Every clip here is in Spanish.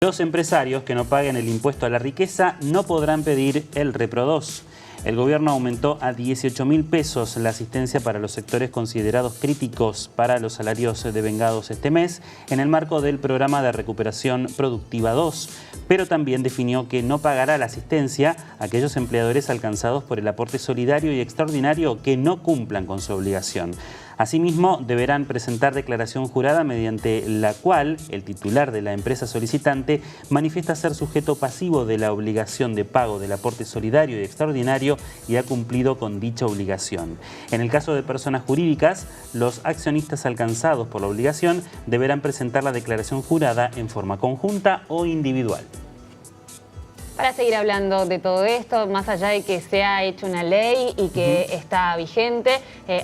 Los empresarios que no paguen el impuesto a la riqueza no podrán pedir el Repro 2. El gobierno aumentó a 18.000 pesos la asistencia para los sectores considerados críticos para los salarios devengados este mes en el marco del programa de recuperación productiva 2, pero también definió que no pagará la asistencia a aquellos empleadores alcanzados por el aporte solidario y extraordinario que no cumplan con su obligación. Asimismo, deberán presentar declaración jurada mediante la cual el titular de la empresa solicitante manifiesta ser sujeto pasivo de la obligación de pago del aporte solidario y extraordinario y ha cumplido con dicha obligación. En el caso de personas jurídicas, los accionistas alcanzados por la obligación deberán presentar la declaración jurada en forma conjunta o individual. Para seguir hablando de todo esto, más allá de que se ha hecho una ley y que está vigente,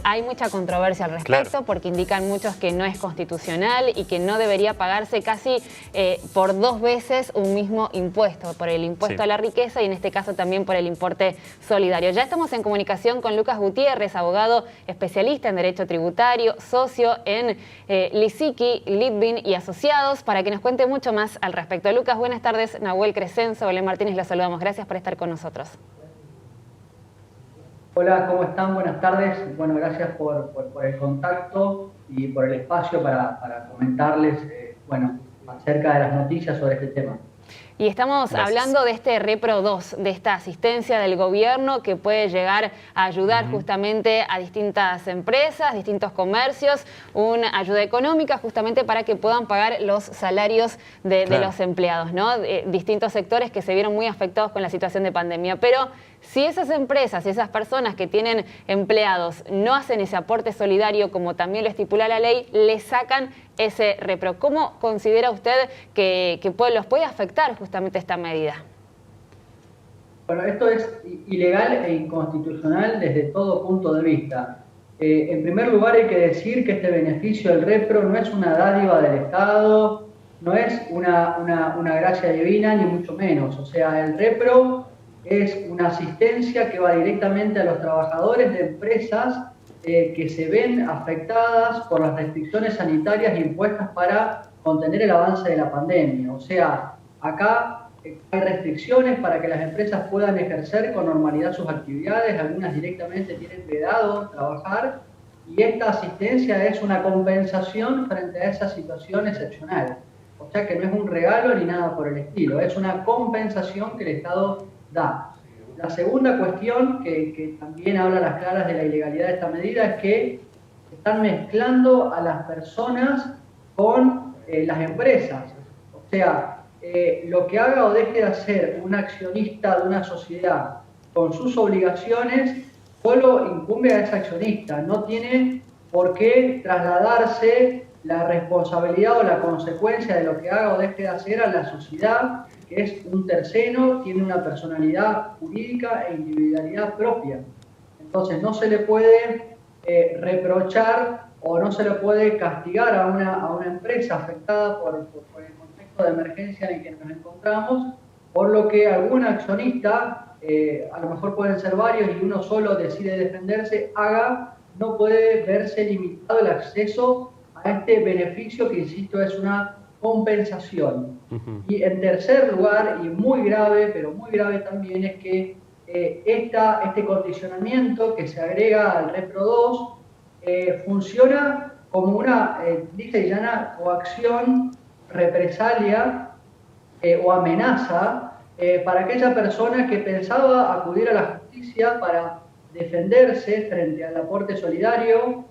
hay mucha controversia al respecto, porque indican muchos que no es constitucional y que no debería pagarse casi por 2 veces un mismo impuesto, por el impuesto a la riqueza y en este caso también por el importe solidario. Ya estamos en comunicación con Lucas Gutiérrez, abogado especialista en Derecho Tributario, socio en Lisicki, Litvin y Asociados, para que nos cuente mucho más al respecto. Lucas, buenas tardes. Nahuel Crescenzo, Belén Martínez, los saludamos. Gracias por estar con nosotros. Hola, ¿cómo están? Buenas tardes. Bueno, gracias por el contacto y por el espacio para comentarles acerca de las noticias sobre este tema. Y estamos hablando de este Repro 2, de esta asistencia del gobierno que puede llegar a ayudar justamente a distintas empresas, distintos comercios, una ayuda económica justamente para que puedan pagar los salarios de los empleados, ¿no? Distintos sectores que se vieron muy afectados con la situación de pandemia. Pero si esas empresas, esas personas que tienen empleados no hacen ese aporte solidario como también lo estipula la ley, le sacan ese Repro. ¿Cómo considera usted que los puede afectar justamente esta medida? Bueno, esto es ilegal e inconstitucional desde todo punto de vista. En primer lugar hay que decir que este beneficio del Repro no es una dádiva del Estado, no es una gracia divina, ni mucho menos. O sea, el Repro es una asistencia que va directamente a los trabajadores de empresas que se ven afectadas por las restricciones sanitarias impuestas para contener el avance de la pandemia. O sea, acá hay restricciones para que las empresas puedan ejercer con normalidad sus actividades, algunas directamente tienen vedado trabajar, y esta asistencia es una compensación frente a esa situación excepcional. O sea que no es un regalo ni nada por el estilo, es una compensación que el Estado da. La segunda cuestión, que también habla a las claras de la ilegalidad de esta medida, es que están mezclando a las personas con las empresas. O sea, lo que haga o deje de hacer un accionista de una sociedad con sus obligaciones solo incumbe a ese accionista. No tiene por qué trasladarse la responsabilidad o la consecuencia de lo que haga o deje de hacer a la sociedad, que es un tercero, tiene una personalidad jurídica e individualidad propia. Entonces no se le puede reprochar o no se le puede castigar a una empresa afectada por el contexto de emergencia en el que nos encontramos, por lo que algún accionista, a lo mejor pueden ser varios y uno solo decide defenderse, no puede verse limitado el acceso a este beneficio que, insisto, es una compensación. Y en tercer lugar, y muy grave, pero muy grave también, es que este condicionamiento que se agrega al Repro 2 funciona como una, lisa y llana, coacción, represalia o amenaza para aquella persona que pensaba acudir a la justicia para defenderse frente al aporte solidario,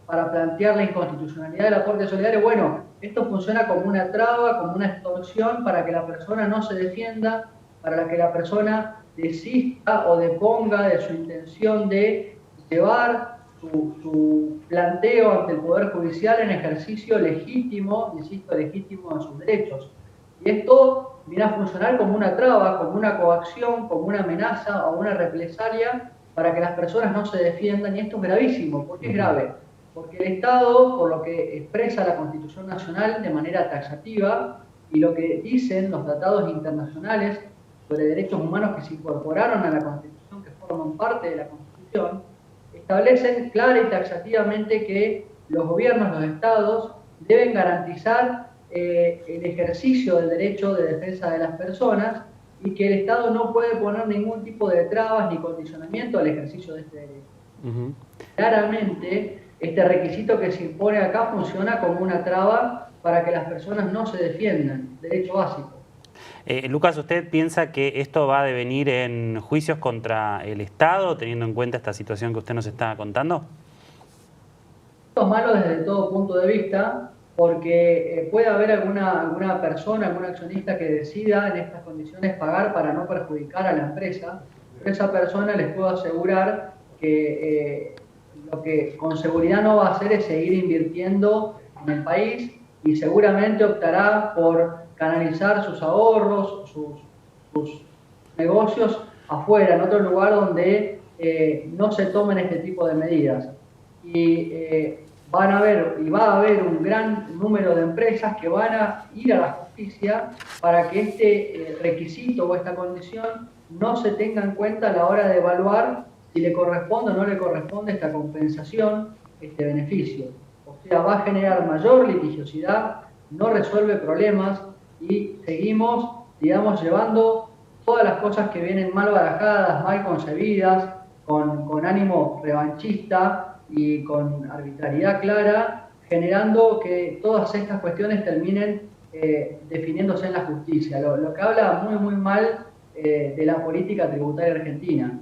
para plantear la inconstitucionalidad del aporte solidario. Bueno, esto funciona como una traba, como una extorsión para que la persona no se defienda, para que la persona desista o deponga de su intención de llevar su planteo ante el Poder Judicial en ejercicio legítimo, insisto, legítimo de sus derechos. Y esto viene a funcionar como una traba, como una coacción, como una amenaza o una represalia para que las personas no se defiendan. Y esto es gravísimo. ¿Por qué es grave? Porque el Estado, por lo que expresa la Constitución Nacional de manera taxativa y lo que dicen los tratados internacionales sobre derechos humanos que se incorporaron a la Constitución, que forman parte de la Constitución, establecen clara y taxativamente que los gobiernos, los estados, deben garantizar el ejercicio del derecho de defensa de las personas y que el Estado no puede poner ningún tipo de trabas ni condicionamiento al ejercicio de este derecho. Claramente, este requisito que se impone acá funciona como una traba para que las personas no se defiendan, derecho básico. Lucas, ¿usted piensa que esto va a devenir en juicios contra el Estado, teniendo en cuenta esta situación que usted nos está contando? Esto es malo desde todo punto de vista, porque puede haber alguna persona, algún accionista que decida en estas condiciones pagar para no perjudicar a la empresa, pero esa persona les puedo asegurar que lo que con seguridad no va a hacer es seguir invirtiendo en el país y seguramente optará por canalizar sus ahorros, sus negocios afuera, en otro lugar donde no se tomen este tipo de medidas. Y va a haber un gran número de empresas que van a ir a la justicia para que este requisito o esta condición no se tenga en cuenta a la hora de evaluar si le corresponde o no le corresponde esta compensación, este beneficio. O sea, va a generar mayor litigiosidad, no resuelve problemas y seguimos, digamos, llevando todas las cosas que vienen mal barajadas, mal concebidas, con ánimo revanchista y con arbitrariedad clara, generando que todas estas cuestiones terminen definiéndose en la justicia, lo que habla muy, muy mal de la política tributaria argentina.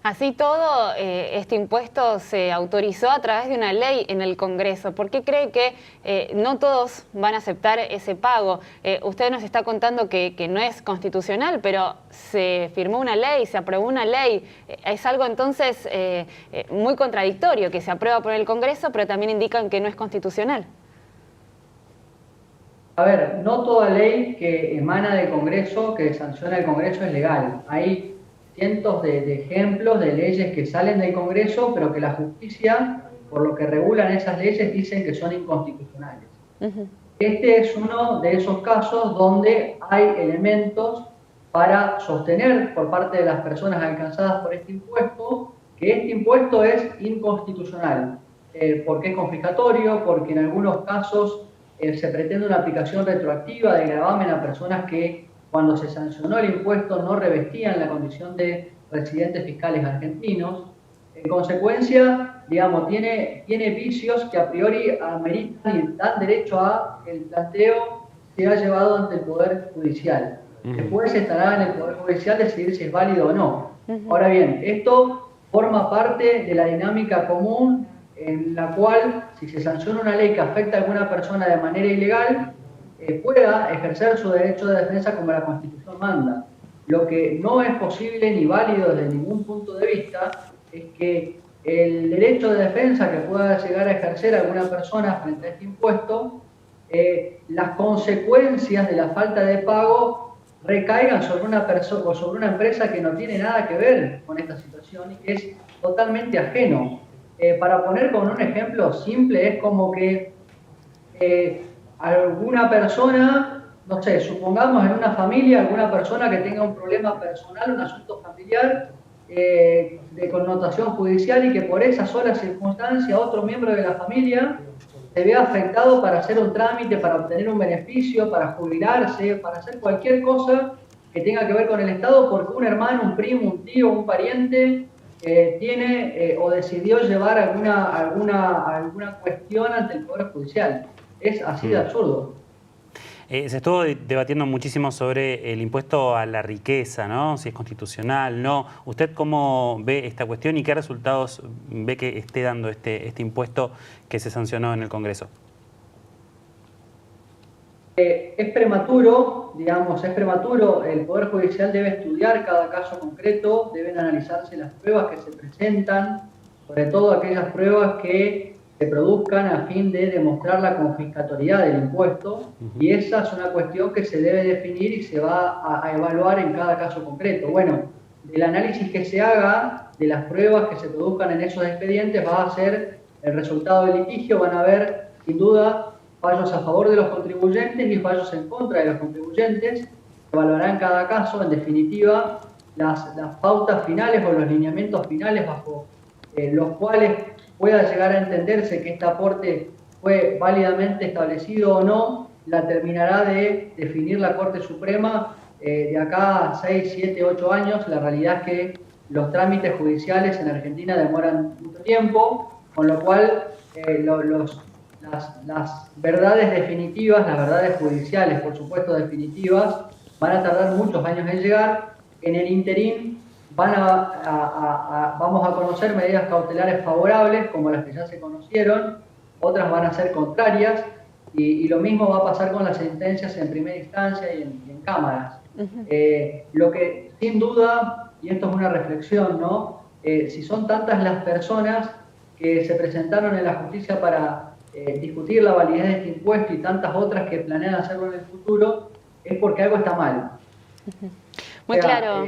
Así todo, este impuesto se autorizó a través de una ley en el Congreso. ¿Por qué cree que no todos van a aceptar ese pago? Usted nos está contando que no es constitucional, pero se firmó una ley, se aprobó una ley. Es algo entonces muy contradictorio, que se aprueba por el Congreso, pero también indican que no es constitucional. A ver, no toda ley que emana del Congreso, que sanciona el Congreso, es legal. Hay cientos de ejemplos de leyes que salen del Congreso, pero que la justicia, por lo que regulan esas leyes, dicen que son inconstitucionales. Este es uno de esos casos donde hay elementos para sostener por parte de las personas alcanzadas por este impuesto que este impuesto es inconstitucional, porque es confiscatorio, porque en algunos casos se pretende una aplicación retroactiva de gravamen a personas que cuando se sancionó el impuesto no revestían la condición de residentes fiscales argentinos. En consecuencia, digamos, tiene vicios que a priori ameritan y dan derecho a el planteo que ha llevado ante el Poder Judicial. Después estará en el Poder Judicial decidir si es válido o no. Ahora bien, esto forma parte de la dinámica común en la cual, si se sanciona una ley que afecta a alguna persona de manera ilegal, pueda ejercer su derecho de defensa como la Constitución manda. Lo que no es posible ni válido desde ningún punto de vista es que el derecho de defensa que pueda llegar a ejercer alguna persona frente a este impuesto, las consecuencias de la falta de pago recaigan sobre una persona o sobre una empresa que no tiene nada que ver con esta situación y que es totalmente ajeno. Para poner con un ejemplo simple, es como que alguna persona, no sé, supongamos en una familia, alguna persona que tenga un problema personal, un asunto familiar de connotación judicial y que por esa sola circunstancia otro miembro de la familia se vea afectado para hacer un trámite, para obtener un beneficio, para jubilarse, para hacer cualquier cosa que tenga que ver con el Estado porque un hermano, un primo, un tío, un pariente tiene o decidió llevar alguna cuestión ante el Poder Judicial. Es así de absurdo. Se estuvo debatiendo muchísimo sobre el impuesto a la riqueza, ¿no? Si es constitucional, no. ¿Usted cómo ve esta cuestión y qué resultados ve que esté dando este impuesto que se sancionó en el Congreso? Es prematuro, digamos, el Poder Judicial debe estudiar cada caso concreto, deben analizarse las pruebas que se presentan, sobre todo aquellas pruebas que se produzcan a fin de demostrar la confiscatoriedad del impuesto, y esa es una cuestión que se debe definir y se va a evaluar en cada caso concreto. Bueno, del análisis que se haga, de las pruebas que se produzcan en esos expedientes, va a ser el resultado del litigio, van a haber, sin duda, fallos a favor de los contribuyentes y fallos en contra de los contribuyentes. Se evaluará en cada caso, en definitiva, las pautas finales o los lineamientos finales bajo los cuales pueda llegar a entenderse que este aporte fue válidamente establecido o no, la terminará de definir la Corte Suprema de acá a 6, 7, 8 años. La realidad es que los trámites judiciales en Argentina demoran mucho tiempo, con lo cual las verdades definitivas, las verdades judiciales, por supuesto definitivas, van a tardar muchos años en llegar. En el interín vamos a conocer medidas cautelares favorables, como las que ya se conocieron, otras van a ser contrarias, y lo mismo va a pasar con las sentencias en primera instancia y en cámaras. Lo que sin duda, y esto es una reflexión, ¿no? Si son tantas las personas que se presentaron en la justicia para discutir la validez de este impuesto y tantas otras que planean hacerlo en el futuro, es porque algo está mal. Muy claro.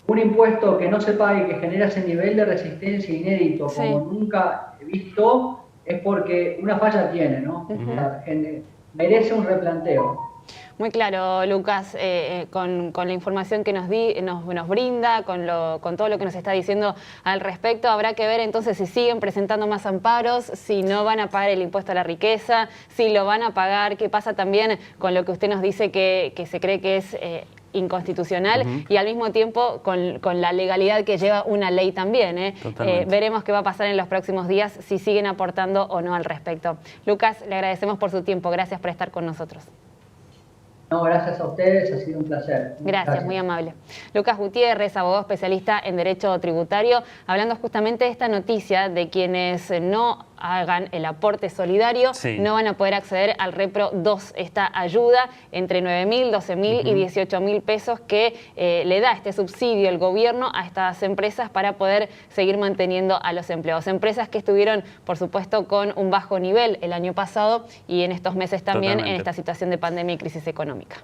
Un impuesto que no se pague, que genera ese nivel de resistencia inédito como nunca he visto, es porque una falla tiene, ¿no? O sea, merece un replanteo. Muy claro, Lucas, con la información que nos brinda, con todo lo que nos está diciendo al respecto, habrá que ver entonces si siguen presentando más amparos, si no van a pagar el impuesto a la riqueza, si lo van a pagar, qué pasa también con lo que usted nos dice que se cree que es inconstitucional y al mismo tiempo con la legalidad que lleva una ley también. Veremos qué va a pasar en los próximos días, si siguen aportando o no al respecto. Lucas, le agradecemos por su tiempo, gracias por estar con nosotros. No, gracias a ustedes, ha sido un placer. Gracias, muy amable. Lucas Gutiérrez, abogado especialista en Derecho Tributario, hablando justamente de esta noticia de quienes no hagan el aporte solidario, no van a poder acceder al Repro 2, esta ayuda entre 9.000, 12.000 y 18.000 pesos que le da este subsidio el gobierno a estas empresas para poder seguir manteniendo a los empleados. Empresas que estuvieron, por supuesto, con un bajo nivel el año pasado y en estos meses también en esta situación de pandemia y crisis económica.